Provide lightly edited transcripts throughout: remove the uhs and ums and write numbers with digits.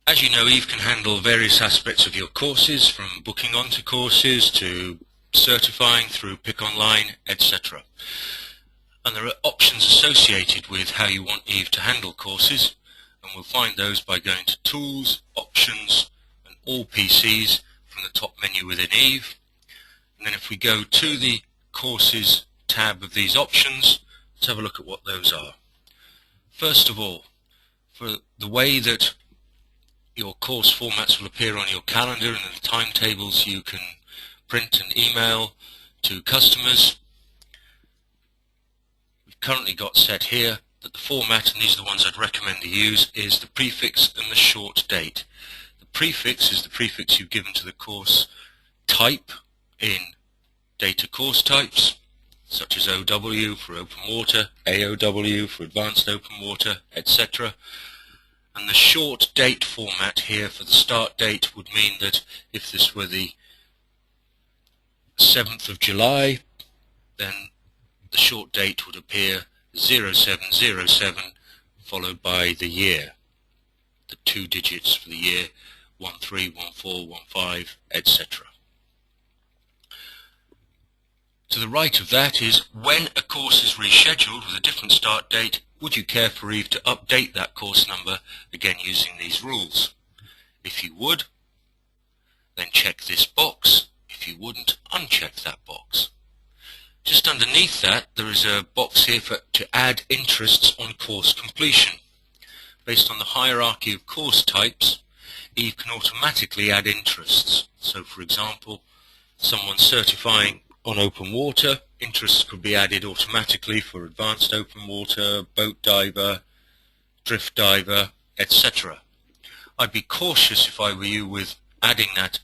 As you know, Eve can handle various aspects of your courses, from booking onto courses to certifying through Pick Online, etc. And there are options associated with how you want Eve to handle courses, and we'll find those by going to Tools, Options, and All PCs from the top menu within Eve. And then if we go to the Courses tab of these options, let's have a look at what those are. First of all, for the way that your course formats will appear on your calendar and the timetables you can print and email to customers, we've currently got set here that the format, and these are the ones I'd recommend to use, is the prefix and the short date. The prefix is the prefix you've given to the course type in data course types, such as OW for open water, AOW for advanced open water, etc. And the short date format here for the start date would mean that if this were the 7th of July, then the short date would appear 0707 followed by the year, the 2 digits for the year, 13, 14, 15, etc. To the right of that is when a course is rescheduled with a different start date, would you care for Eve to update that course number, again using these rules? If you would, then check this box. If you wouldn't, uncheck that box. Just underneath that, there is a box here to add interests on course completion. Based on the hierarchy of course types, Eve can automatically add interests. So for example, someone certifying on open water, interests could be added automatically for advanced open water, boat diver, drift diver, etc. I'd be cautious if I were you with adding that,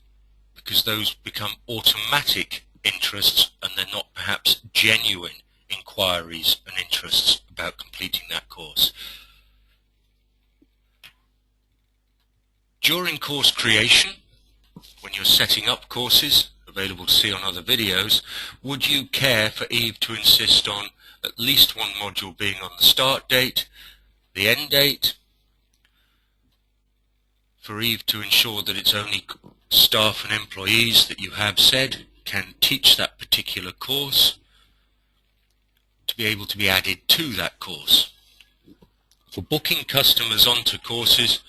because those become automatic interests and they're not perhaps genuine inquiries and interests about completing that course. During course creation, when you're setting up courses, available to see on other videos, would you care for Eve to insist on at least one module being on the start date, the end date, for Eve to ensure that it's only staff and employees that you have said can teach that particular course, to be able to be added to that course? For booking customers onto courses,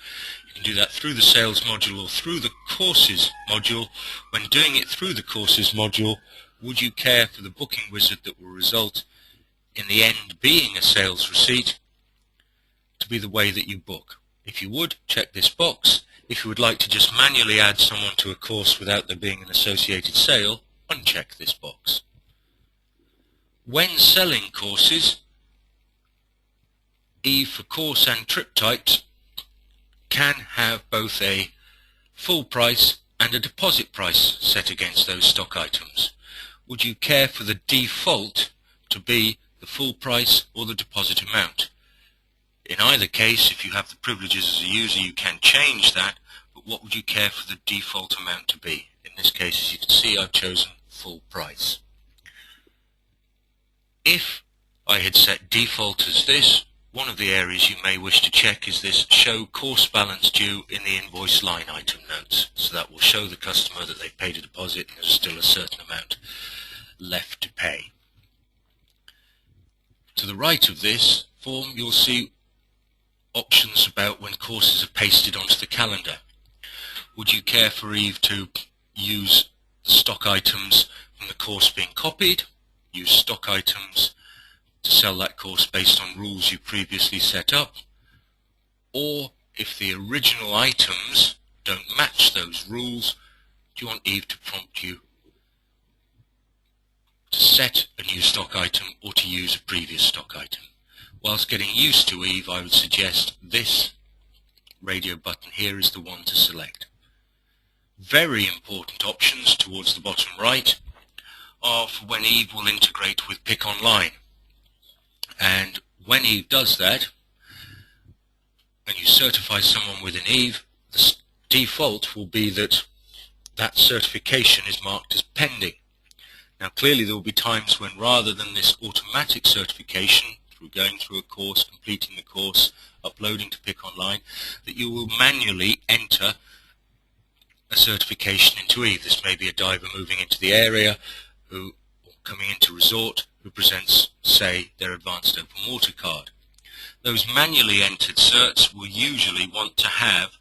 you can do that through the sales module or through the courses module. When doing it through the courses module, would you care for the booking wizard that will result in the end being a sales receipt to be the way that you book? If you would, check this box. If you would like to just manually add someone to a course without there being an associated sale, uncheck this box. When selling courses, Eve for course and trip types can have both a full price and a deposit price set against those stock items. Would you care for the default to be the full price or the deposit amount? In either case, if you have the privileges as a user, you can change that, but what would you care for the default amount to be? In this case, as you can see, I've chosen full price. If I had set default as this, one of the areas you may wish to check is this show course balance due in the invoice line item notes. So that will show the customer that they've paid a deposit and there's still a certain amount left to pay. To the right of this form, you'll see options about when courses are pasted onto the calendar. Would you care for Eve to use the stock items from the course being copied, use stock items to sell that course based on rules you previously set up, or if the original items don't match those rules, do you want Eve to prompt you to set a new stock item or to use a previous stock item? Whilst getting used to Eve, I would suggest this radio button here is the one to select. Very important options towards the bottom right are for when Eve will integrate with Pick Online. And when Eve does that, and you certify someone within Eve, the default will be that that certification is marked as pending. Now clearly there will be times when, rather than this automatic certification through going through a course, completing the course uploading to Pick Online, that you will manually enter a certification into Eve. This may be a diver moving into the area who coming into resort who presents, say, their advanced open water card. Those manually entered certs will usually want to have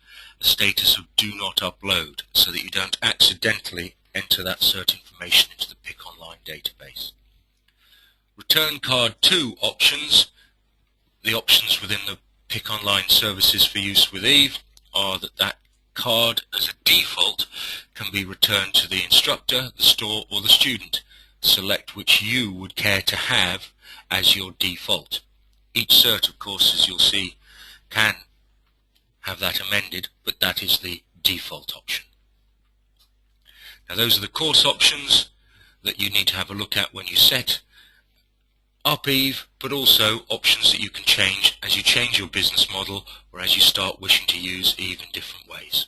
a status of do not upload so that you don't accidentally enter that cert information into the Pick Online database. Return Card 2 options, the options within the Pick Online services for use with Eve, are that card as a default can be returned to the instructor, the store or the student. Select which you would care to have as your default. Each cert, of course, as you'll see, can have that amended, but that is the default option. Now those are the course options that you need to have a look at when you set up Eve, but also options that you can change as you change your business model or as you start wishing to use Eve in different ways.